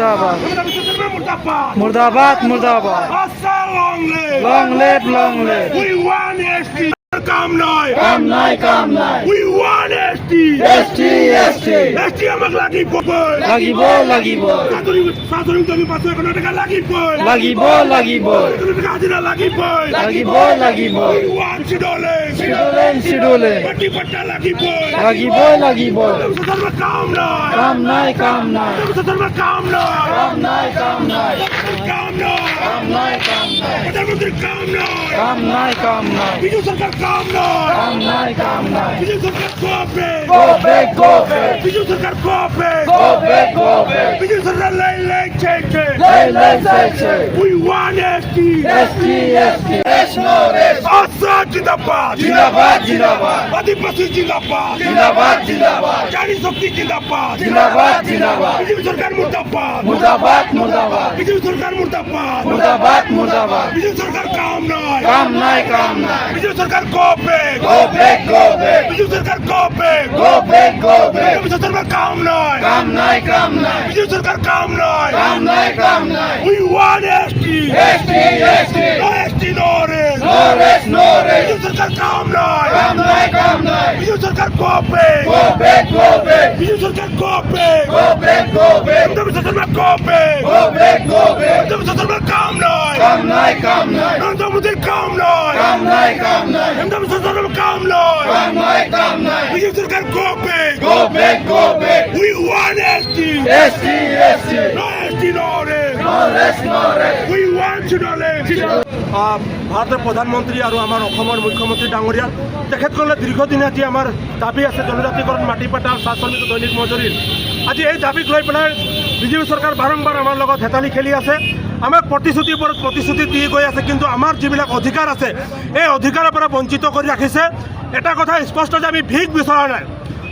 मुर्दाबाद मुर्दाबाद मुर्दाबाद मुर्दाबाद long live long live We want ST কাম নাই We want ST ST আমাক লাগিব লাগিব লাগিব সাধারণ জমি 500 টাকা লাগিব লাগিব লাগিব হাজিরা লাগিব লাগিব লাগিব We want শিডোলিং শিডুলিং পাটি পট্টা লাগিব লাগিব লাগিব কাম নাই কাম নাই কাম নাই কাম নাই কাম নাই কাম নাই কাম নাই কাম নাই কাম নাই প্রধানমন্ত্রী কাম নাই কাম নাই কাম নাই বিজু সরকার কাম নাই কাম নাই কাম নাই বিজু সরকার কবে go back go back Biju সরকার কবে go back go back Biju সরকার লাই চেকে lay say We want ST ST ST no rest Asad জিন্দাবাদ জিন্দাবাদ জিন্দাবাদ আদিবাসী জিন্দাবাদ জিন্দাবাদ জিন্দাবাদ জানি শক্তি জিন্দাবাদ জিন্দাবাদ জিন্দাবাদ বিজেপি সরকার মুর্দাবাদ মুর্দাবাদ মুর্দাবাদ বিজেপি সরকার মুর্দাবাদ মুর্দাবাদ মুর্দাবাদ বিজেপি সরকার কাম নাই কাম নাই কাম নাই বিজেপি সরকার কবে go back go back BJP সরকার কবে go back go back BJP সরকার কাম নাই কাম নাই কাম নাই বিজেপি সরকার কাম নাই কাম নাই কাম নাই We want ST ST ST No ST no rest no rest no rest BJP সরকার কাম নাই কাম নাই কাম নাই বিজেপি সরকার কবে go back go back BJP সরকার কবে go back go back BJP সরকার কবে go back go back BJP সরকার কাম নাই কাম নাই কাম নাই নরেন্দ্র মোদীর কাম নাই কাম নাই কাম নাই বিজেপি সরকার কাম নাই কাম নাই কাম নাই বিজেপি সরকার কবে go back go back We want ST ST ST No ST no rest no rest no rest We want শিডোলিং ভাৰতৰ প্ৰধানমন্ত্ৰী আৰু আমাৰ অসমৰ মুখ্যমন্ত্ৰী ডাঙৰীয়া তেখেতসকলে দীৰ্ঘদিনীয়া যি আমাৰ দাবী আছে জনজাতিকৰণ মাটি পাটা চাহ শ্ৰমিক দৈনিক মজুৰিৰ আজি এই দাবীক লৈ পেলাই বিজেপি চৰকাৰ বাৰম্বাৰ আমাৰ লগত হেতালি খেলি আছে আমাক প্ৰতিশ্ৰুতিৰ ওপৰত প্ৰতিশ্ৰুতি দি গৈ আছে কিন্তু আমাৰ যিবিলাক অধিকাৰ আছে এই অধিকাৰৰ পৰা বঞ্চিত কৰি ৰাখিছে এটা কথা স্পষ্ট যে আমি ভিক বিচৰা নাই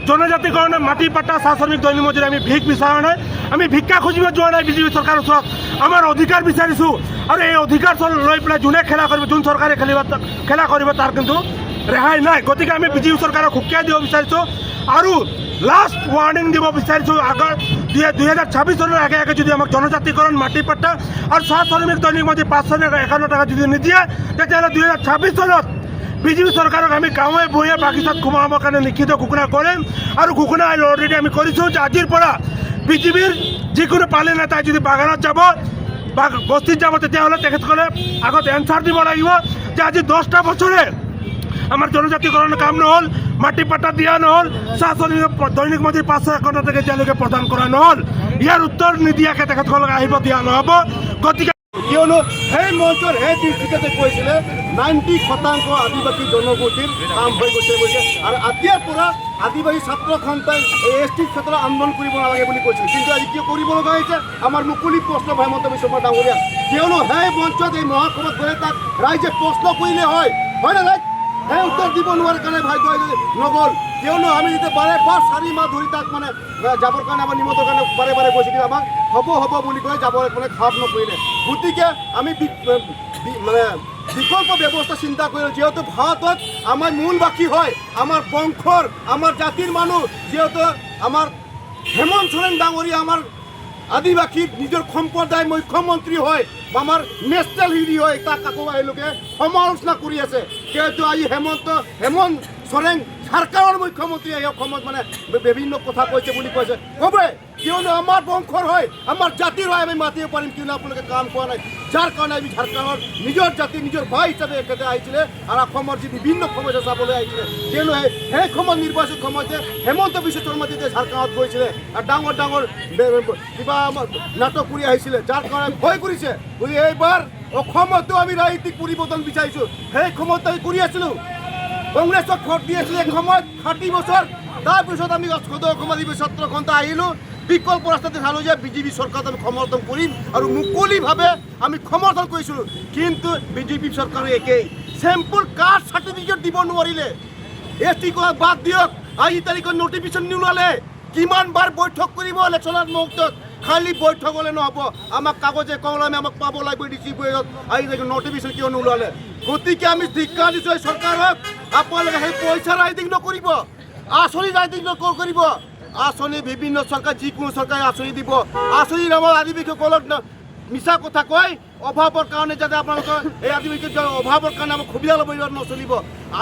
জনজাতিকৰণে মাটি পাটা চাহ শ্ৰমিক দৈনিক মজুৰি আমি ভিক বিচৰা নাই আমি ভিক্ষা খুজিব যোৱা নাই বিজেপি চৰকাৰৰ ওচৰত আমাৰ অধিকাৰ বিচাৰিছোঁ আৰু এই অধিকাৰ লৈ পেলাই যোনে খেলা কৰিব যোন চৰকাৰে খেলা কৰিব তাৰ কিন্তু ৰেহাই নাই গতিকে আমি বিজেপি চৰকাৰক সুকীয়াই দিব বিচাৰিছোঁ আৰু লাষ্ট ৱাৰ্ণিং দিব বিচাৰিছোঁ আগৰ 2026 চনৰ আগে আগে যদি আমাক জনজাতিকৰণ মাটি পাট্টা আৰু চাহ শ্ৰমিক দৈনিক মজুৰি 551 টকা যদি নিদিয়ে তেতিয়াহ'লে 2026 চনত বিজেপি চৰকাৰক আমি গাঁৱে ভূঞে বাগিচাত সোমাবৰ কাৰণে লিখিত ঘোষণা কৰিম আৰু ঘোষণা অলৰেডি আমি কৰিছোঁ যে আজিৰ পৰা বিজেপিৰ যিকোনো পালে নেতাই যদি বাগানত যাব বা বস্তিত যাব তেতিয়াহ'লে তেখেতসকলে আগত এনচাৰ দিব লাগিব যে আজি 10টা বছৰে আমাৰ জনজাতিকৰণৰ কাম নহ'ল মাটি পাট্টা দিয়া নহ'ল চাহ শ্ৰমিক দৈনিক মজুৰি 551 টকা এতিয়ালৈকে প্ৰদান কৰা নহ'ল ইয়াৰ উত্তৰ নিদিয়াকৈ তেখেতসকলক আহিব দিয়া নহ'ব গতিকে কিয়নো সেই মঞ্চৰ সেই দৃষ্টিতে কৈছিলে 90% আদিবাসী জনগোষ্ঠীৰ কাম হৈ গৈছে আৰু এতিয়াৰ পৰা আদিবাসী ছাত্ৰ সন্থাই এই ST ক্ষেত্ৰত আন্দোলন কৰিব নালাগে বুলি কৈছিল কিন্তু আজি কিয় কৰিব লগা হৈছে আমাৰ মুকলি প্ৰশ্ন হেমন্ত বিশ্ব শৰ্মা ডাঙৰীয়া কিয়নো সেই মঞ্চত এই মহাসভাত গ'লে তাক ৰাইজে প্ৰশ্ন কৰিলে হয় নে নাই সেই উত্তৰ দিব নোৱাৰাৰ কাৰণে ভাগ্য নগ'ল কিয়নো আমি যেতিয়া বাৰে 4 মাহ ধৰি তাক মানে যাবৰ কাৰণে আমাৰ নিমন্ত্ৰণৰ কাৰণে বাৰে বাৰে কৈছে কিন্তু আমাক হ'ব বুলি কৈ যাবৰ মানে খাপ নকৰিলে গতিকে আমি মানে বিকল্প ব্যৱস্থা চিন্তা কৰিলোঁ যিহেতু ভাৰতত আমাৰ মূলবাসী হয় আমাৰ বংশৰ আমাৰ জাতিৰ মানুহ যিহেতু আমাৰ হেমন্ত সোৰেন ডাঙৰীয়া আমাৰ আদিবাসীৰ নিজৰ সম্প্ৰদায় মুখ্যমন্ত্ৰী হয় আমাৰ নেশ্যনেল হিৰি হয় তাক আকৌ এওঁলোকে সমালোচনা কৰি আছে যিহেতু আজি হেমন্ত সোৰেন চৰকাৰৰ মুখ্যমন্ত্ৰী এই অসমত মানে বিভিন্ন কথা কৈছে বুলি কৈছে ক'বে কিয়নো আমাৰ বংশৰ হয় আমাৰ জাতিৰ হয় আমি মাতিব পাৰিম কিয়নো আপোনালোকে কাম কৰা নাই যাৰ কাৰণে আমি ঝাৰখণ্ডৰ নিজৰ জাতি নিজৰ ভাই হিচাপে এখেতে আহিছিলে আৰু অসমৰ যি বিভিন্ন সমস্যা চাবলৈ আহিছিলে কিয়নো সেই সময়ত নিৰ্বাচিত সময়তে হেমন্ত বিশ্ব শৰ্মা যেতিয়া ঝাৰখণ্ডত গৈছিলে আৰু ডাঙৰ কিবা নাটক কৰি আহিছিলে যাৰ কাৰণে ভয় কৰিছে বুলি এইবাৰ অসমতো আমি ৰাজনীতিক পৰিৱৰ্তন বিচাৰিছোঁ সেই সময়ত আমি কৰি আছিলোঁ কংগ্ৰেছক ভোট দি আছিলোঁ এক সময়ত 60 বছৰ তাৰপিছত আমি অসম আদিবাসী ছাত্ৰ সন্থা আহিলোঁ বিকল্প ৰাস্তাতে চালোঁ যে বিজেপি চৰকাৰক আমি সমৰ্থন কৰিম আৰু মুকলিভাৱে আমি সমৰ্থন কৰিছিলোঁ কিন্তু বিজেপি চৰকাৰে একেই চেম্পুল কাষ্ট চাৰ্টিফিকেট দিব নোৱাৰিলে ST কথা বাদ দিয়ক আজি তাৰিখত নটিফিকেশ্যন নোলালে কিমানবাৰ বৈঠক কৰিব ইলেকশ্যনত মুহূৰ্তত খালি বৈঠক হ'লে নহ'ব আমাক কাগজে কলমে আমাক পাব লাগিব DC বয়ত আজি তাৰিখত নটিফিকেশ্যন কিয় নোলালে গতিকে আমি ধিক্কাৰ দিছোঁ এই চৰকাৰক আপোনালোকে সেই পইচা ৰাজনীতি নকৰিব আঁচনি ৰাজনীতি নকৰিব আঁচনি বিভিন্ন চৰকাৰ যিকোনো চৰকাৰে আঁচনি দিব আঁচনিৰ নামত আদিবাসীসকলক মিছা কথা কয় অভাৱৰ কাৰণে যাতে আপোনালোকৰ এই আদিবাসী অভাৱৰ কাৰণে আমাক সুবিধা ল'ব নচলিব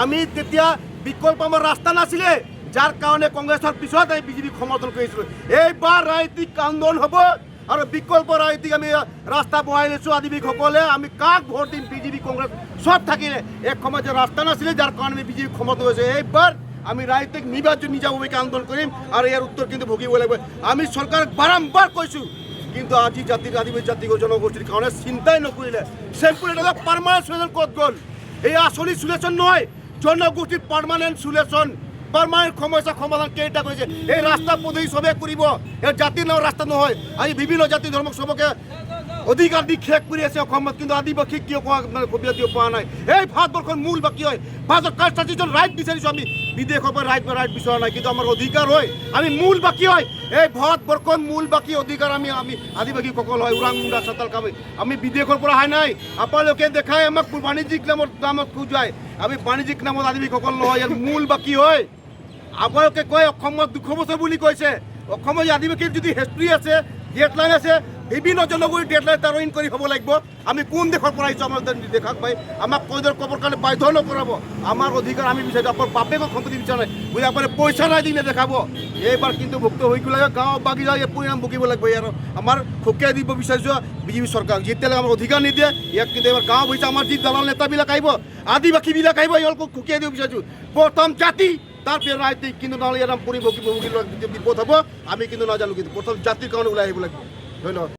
আমি তেতিয়া বিকল্প আমাৰ ৰাস্তা নাছিলে যাৰ কাৰণে কংগ্ৰেছৰ পিছত আমি বিজেপিক সমৰ্থন কৰিছিলোঁ এইবাৰ ৰাজনৈতিক আন্দোলন হ'ব আৰু বিকল্প ৰাজনীতিক আমি ৰাস্তা বহাই লৈছোঁ আদিবাসীসকলে আমি কাক ভোট দিম বিজেপি কংগ্ৰেছ চব থাকিলে এক সময়ত ৰাস্তা নাছিলে যাৰ কাৰণে আমি বিজেপিক সমৰ্থন কৰিছোঁ এইবাৰ আমি ৰাজনৈতিক নিজাববীয়াকৈ আন্দোলন কৰিম আৰু ইয়াৰ উত্তৰ কিন্তু ভুগিব লাগিব আমি চৰকাৰক বাৰম্বাৰ কৈছোঁ কিন্তু আজি জাতিৰ আদিবাসী জাতি জনগোষ্ঠীৰ কাৰণে চিন্তাই নকৰিলে চেম্পুল এটা পাৰ্মানেণ্ট চলিউশ্যন ক'ত গ'ল এই আঁচনি চলিউশ্যন নহয় জনগোষ্ঠীৰ পাৰ্মানেণ্ট চলিউশ্যন পাৰ্মানেণ্ট সমস্যা সমাধান কেইটা কৰিছে এই ৰাস্তা পদূলি চবে কৰিব এই জাতিৰ নামৰ ৰাস্তা নহয় আজি বিভিন্ন জাতি ধৰ্মক চবকে অধিকাৰ দি শেষ কৰি আছে অসমত কিন্তু আদিবাসীক কিয় সুবিধা দিব পৰা নাই এই ভাৰতবৰ্ষৰ মূল বাকী হয় ভাৰতৰ কনষ্টিটিউশ্যন ৰাইট বিচাৰিছোঁ আমি বিদেশৰ পৰা ৰাইট বিচৰা নাই কিন্তু আমাৰ অধিকাৰ হয় আমি মূল বাকী হয় এই ভাৰতবৰ্ষৰ মূল বাকী অধিকাৰ আমি আদিবাসীসকল হয় ওৰাং মুণ্ডা চাতাল কামি আমি বিদেশৰ পৰা অহা নাই আপোনালোকে দেখাই আমাক বাণিজ্যিক নামত খোজায় আমি বাণিজ্যিক নামত আদিবাসীসকল নহয় ইয়াৰ মূল বাকী হয় আপোনালোকে কয় অসমত 200 বছৰ বুলি কৈছে অসমৰ আদিবাসীৰ যদি হিষ্ট্ৰী আছে ডেডলাইন আছে বিভিন্ন জনগোষ্ঠীৰ ডেডলাইন তাৰিন কৰি হ'ব লাগিব আমি কোন দেশৰ পৰা আহিছোঁ আমাৰ দেখাক পাই আমাক কৈদৰ ক'বৰ কাৰণে বাধ্য নকৰাব আমাৰ অধিকাৰ আমি বিচাৰিছোঁ আপোনাৰ বাপেকক সম্পত্তি বিচৰা নাই বুলি আপোনাৰ পইচা নাই দি নেদেখাব এইবাৰ কিন্তু ভুক্ত হৈ গ'লে গাঁও বাগি যায় পৰিণাম ভুগিব লাগিব ইয়াৰ আমাৰ সুকীয়াই দিব বিচাৰিছোঁ বিজেপি চৰকাৰক যেতিয়ালৈকে আমাৰ অধিকাৰ নিদিয়ে ইয়াক কিন্তু এবাৰ গাঁও বুজিছে আমাৰ যি দালাল নেতাবিলাক আহিব আদিবাসীবিলাক আহিব এওঁলোকক সুকীয়াই দিব বিচাৰিছোঁ প্ৰথম জাতি তাৰপিছত ৰাজনীতি কিন্তু নহ'লে ইয়াৰ নাম পৰি বিপদ হ'ব আমি কিন্তু নাজানো কিন্তু প্ৰথম জাতিৰ কাৰণে ওলাই আহিব লাগিব ধন্যবাদ